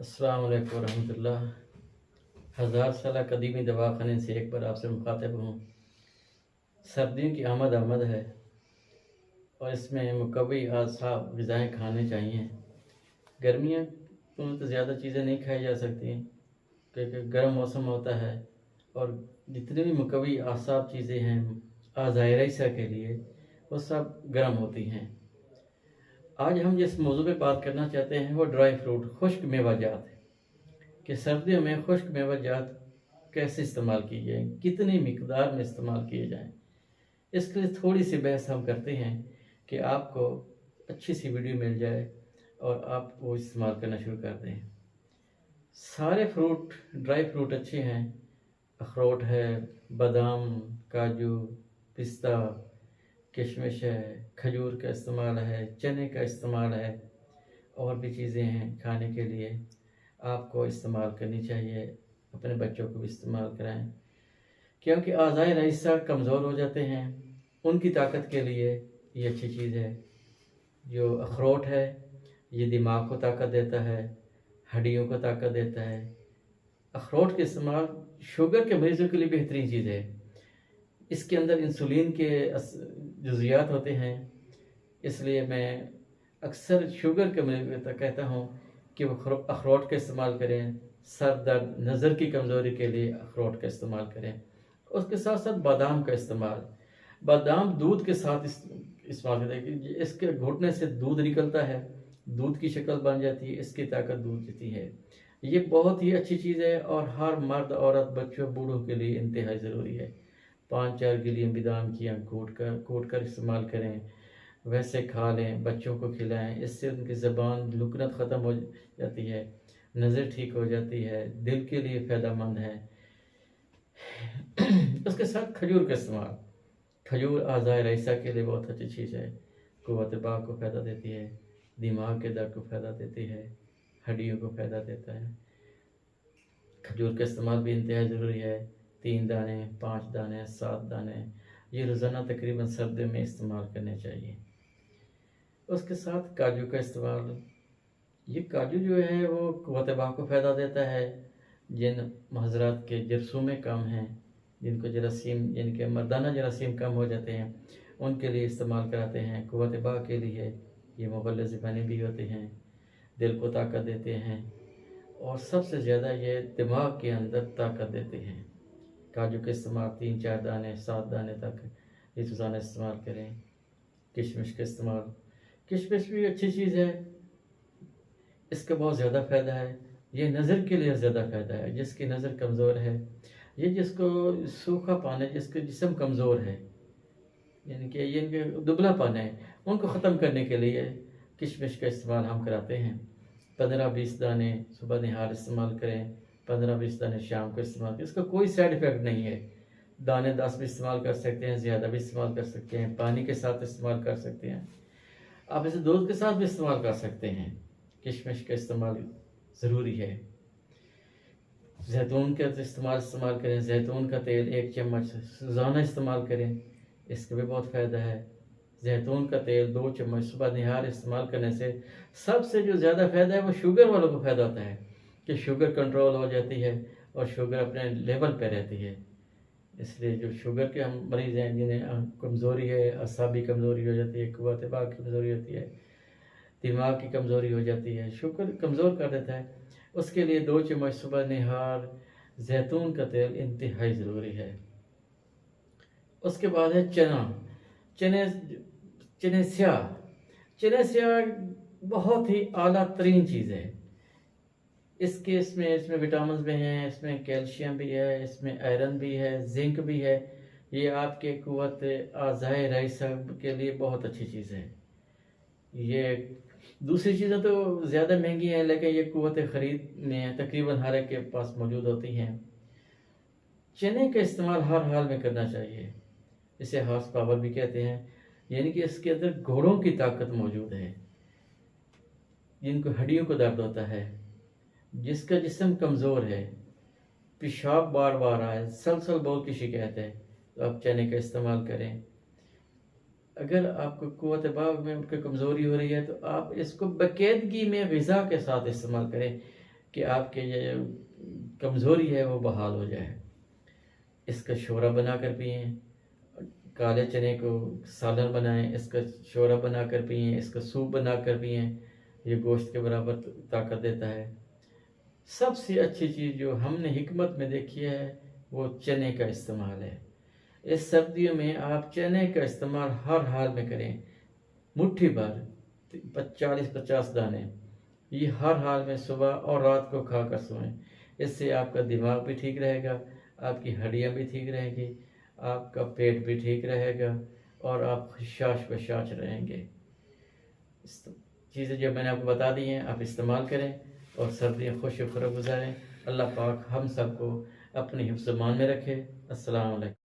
अस्सलाम वालेकुम रहमतुल्लाह। हज़ार साल कदीमी दवाखाने से एक बार आपसे मुखातिब हूँ। सर्दियों की आमद है और इसमें मुकव्वी असाब ग़िज़ाएँ खाने चाहिए। गर्मियों में तो ज़्यादा चीज़ें नहीं खाई जा सकती क्योंकि गर्म मौसम होता है और जितनी भी मुकव्वी असाब चीज़ें हैं आज़ाए रईसा के लिए वो सब गर्म होती हैं। आज हम जिस मौजू पे बात करना चाहते हैं वो ड्राई फ्रूट, खुश्क मेवाजात कि सर्दियों में खुश्क मेवाजात कैसे इस्तेमाल किए जाएँ, कितनी मिकदार में इस्तेमाल किए जाएँ। इसके लिए थोड़ी सी बहस हम करते हैं कि आपको अच्छी सी वीडियो मिल जाए और आप वो इस्तेमाल करना शुरू कर दें। सारे फ्रूट, ड्राई फ्रूट अच्छे हैं। अखरोट है, बादाम, काजू, पिस्ता, किशमिश है, खजूर का इस्तेमाल है, चने का इस्तेमाल है, और भी चीज़ें हैं खाने के लिए। आपको इस्तेमाल करनी चाहिए, अपने बच्चों को भी इस्तेमाल कराएं क्योंकि आज़ाए रईसा कमज़ोर हो जाते हैं, उनकी ताकत के लिए ये अच्छी चीज़ है। जो अखरोट है ये दिमाग को ताकत देता है, हड्डियों को ताकत देता है। अखरोट के इस्तेमाल शुगर के मरीज़ों के लिए बेहतरीन चीज़ है। इसके अंदर इंसुलिन के जुज़ियात होते हैं, इसलिए मैं अक्सर शुगर के मरीज़ को कहता हूँ कि वो अखरोट का इस्तेमाल करें। सर दर्द, नज़र की कमज़ोरी के लिए अखरोट का इस्तेमाल करें। उसके साथ साथ बादाम का इस्तेमाल, बादाम दूध के साथ इस्तेमाल करें कि इसके घुटने से दूध निकलता है, दूध की शक्ल बन जाती है, इसकी ताकत दूध देती है। ये बहुत ही अच्छी चीज़ है और हर मर्द, औरत, बच्चों, बूढ़ों के लिए इंतहाई ज़रूरी है। 5-4 गिलियाँ बादाम की कूट कर इस्तेमाल करें, वैसे खा लें, बच्चों को खिलाएं। इससे उनकी ज़बान लुकनत ख़त्म हो जाती है, नज़र ठीक हो जाती है, दिल के लिए फ़ायदेमंद है। उसके साथ खजूर का इस्तेमाल, खजूर आज़ाए रईसा के लिए बहुत अच्छी चीज़ है। क़ुव्वत बाक़ को फ़ायदा देती है, दिमाग के दर्द को फ़ायदा देती है, हड्डियों को फ़ायदा देता है। खजूर का इस्तेमाल भी इंतहाई ज़रूरी है। 3 दाने, 5 दाने, 7 दाने, ये रोज़ाना तकरीबन सर्दी में इस्तेमाल करने चाहिए। उसके साथ काजू का इस्तेमाल, ये काजू जो है वो क़ुव्वत बाक़ को फ़ायदा देता है। जिन हज़रात के जरसूमें कम हैं, जिनको जरासीम, जिनके मर्दाना जरासीम कम हो जाते हैं, उनके लिए इस्तेमाल कराते हैं। क़ुव्वत बाक़ के लिए ये मुग़ल्लिज़ बने भी होते हैं, दिल को ताकत देते हैं और सबसे ज़्यादा ये दिमाग के अंदर ताकत देते हैं। काजू का इस्तेमाल 3-4 दाने, 7 दाने तक रोज़ाना इस्तेमाल करें। किशमिश का इस्तेमाल, किशमिश भी अच्छी चीज़ है, इसका बहुत ज़्यादा फ़ायदा है। ये नज़र के लिए ज़्यादा फ़ायदा है। जिसकी नज़र कमज़ोर है, ये जिसको सूखापन है, जिसका जिस्म कमज़ोर है, यानी कि ये दुबलापन है, उनको ख़त्म करने के लिए किशमिश का इस्तेमाल हम कराते हैं। 15-20 दाने सुबह निहार इस्तेमाल करें, 15-20 दाने शाम को इस्तेमाल करें। इसका कोई साइड इफ़ेक्ट नहीं है। दाने 10 भी इस्तेमाल कर सकते हैं, ज़्यादा भी इस्तेमाल कर सकते हैं, पानी के साथ इस्तेमाल कर सकते हैं, आप इसे दूध के साथ भी इस्तेमाल कर सकते हैं। किशमिश का इस्तेमाल ज़रूरी है। जैतून का इस्तेमाल करें। जैतून का तेल 1 चम्मच रोज़ाना इस्तेमाल करें, इसका भी बहुत फ़ायदा है। जैतून का तेल 2 चम्मच सुबह निहार इस्तेमाल करने से सबसे जो ज़्यादा फ़ायदा है वो शुगर वालों को फ़ायदा होता है कि शुगर कंट्रोल हो जाती है और शुगर अपने लेवल पे रहती है। इसलिए जो शुगर के हम मरीज़ हैं, जिन्हें कमज़ोरी है, असाबी कमज़ोरी हो जाती है, क़ुव्वत बाक़ की कमज़ोरी होती है, दिमाग की कमज़ोरी हो जाती है, शुगर कमज़ोर कर देता है, उसके लिए 2 चम्मच सुबह निहार जैतून का तेल इंतहाई ज़रूरी है। उसके बाद है चने स्याह बहुत ही आला तरीन चीज़ है। इसमें विटामिन भी हैं, इसमें कैल्शियम भी है, इसमें आयरन भी है, जिंक भी है। ये आपके क़ुव्वत आज़ाए रईसा के लिए बहुत अच्छी चीज़ है। ये दूसरी चीज़ें तो ज़्यादा महंगी हैं, लेकिन ये क़ुव्वत ख़रीद में तकरीबन हर एक के पास मौजूद होती हैं। चने का इस्तेमाल हर हाल में करना चाहिए। इसे हॉर्स पावर भी कहते हैं, यानी कि इसके अंदर घोड़ों की ताकत मौजूद है। जिनको हड्डियों को दर्द होता है, जिसका जिस्म कमज़ोर है, पेशाब बार बार आए, सलसल बौल की शिकायत है, तो आप चने का इस्तेमाल करें। अगर आपको क़ुव्वत बाक़ में उनकी कमज़ोरी हो रही है तो आप इसको बाकायदगी में ग़िज़ा के साथ इस्तेमाल करें। کہ آپ کے یہ کمزوری ہے وہ بحال ہو جائے۔ اس کا شوربا بنا کر پئیں، کالے چنے کو سالن بنائیں، اس کا شوربا بنا کر پئیں، اس کا سوپ بنا کر پئیں، یہ گوشت کے برابر طاقت دیتا ہے۔ سب سے اچھی چیز جو ہم نے حکمت میں دیکھی ہے وہ چنے کا استعمال ہے۔ اس سردیوں میں آپ چنے کا استعمال ہر حال میں کریں، مٹھی بھر 40-50 دانے، یہ ہر حال میں صبح اور رات کو کھا کر سوئیں۔ اس سے آپ کا دماغ بھی ٹھیک رہے گا، آپ کی ہڈیاں بھی ٹھیک رہیں گی، آپ کا پیٹ بھی ٹھیک رہے گا اور آپ خشاش بشاش رہیں گے۔ چیزیں جو میں نے آپ کو بتا دی ہیں آپ استعمال کریں اور سردیاں خوش و خرم گزاریں۔ اللہ پاک ہم سب کو اپنی حفظ و امان میں رکھے۔ السلام علیکم۔